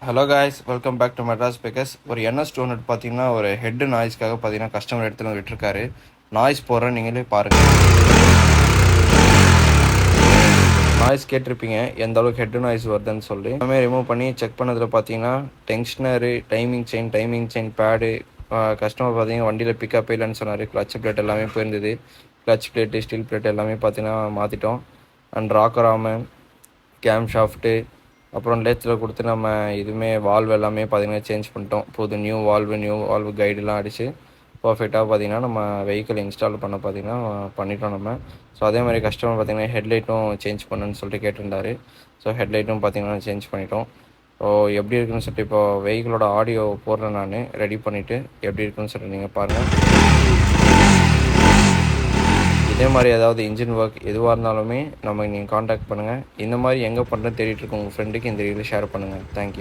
Hello guys, welcome back to Madras speakers. ஒரு NS200 பார்த்தீங்கன்னா ஒரு ஹெட் நாய்ஸ்க்காக பார்த்தீங்கன்னா கஸ்டமர் எடுத்துன்னு விட்டுருக்காரு. நாய்ஸ் போடுறேன், நீங்களே பாருங்கள். நாய்ஸ் கேட்டிருப்பீங்க எந்த அளவுக்கு ஹெட் நாய்ஸ் வருதுன்னு சொல்லி. எல்லாமே ரிமூவ் பண்ணி செக் பண்ணதில் பார்த்தீங்கன்னா டென்ஷனரு, டைமிங் செயின் பேடு, கஸ்டமர் பார்த்தீங்கன்னா வண்டியில் பிக்கப் இல்லைன்னு சொன்னார். கிளச் பிளேட் எல்லாமே போயிருந்தது. கிளச் பிளேட்டு, ஸ்டீல் பிளேட் எல்லாமே பார்த்தீங்கன்னா மாற்றிட்டோம். அண்ட் ராக்கர் ஆமு, கேம் ஷாஃப்ட்டு, அப்புறம் லேத்தில் கொடுத்து நம்ம இதுவுமே வால்வ் எல்லாமே பார்த்திங்கன்னா சேஞ்ச் பண்ணிட்டோம். புது நியூ வால்வு கைடெலாம் அடித்து பர்ஃபெக்டாக பார்த்திங்கன்னா நம்ம வெஹிக்கிள் இன்ஸ்டால் பார்த்திங்கன்னா பண்ணிட்டோம் நம்ம. ஸோ அதே மாதிரி கஸ்டமர் பார்த்திங்கன்னா ஹெட்லைட்டும் சேஞ்ச் பண்ணுன்னு சொல்லிட்டு கேட்டிருந்தாரு. ஸோ ஹெட்லைட்டும் பார்த்திங்கன்னா சேஞ்ச் பண்ணிட்டோம். ஸோ எப்படி இருக்குன்னு சொல்லிட்டு இப்போ வெஹிக்கிளோட ஆடியோ போடுறேன், நான் ரெடி பண்ணிவிட்டு எப்படி இருக்குன்னு சொல்லிட்டு நீங்கள் பாருங்கள். இதே மாதிரி ஏதாவது இன்ஜின் ஒர்க் எதுவாக இருந்தாலுமே நம்ம நீங்கள் காண்டாக்ட் பண்ணுங்கள். இந்த மாதிரி எங்கே பண்ணுறேன்னு தேடிட்டு இருக்க உங்கள் ஃப்ரெண்டுக்கு இந்த ரீலில் ஷேர் பண்ணுங்கள். தேங்க்யூ.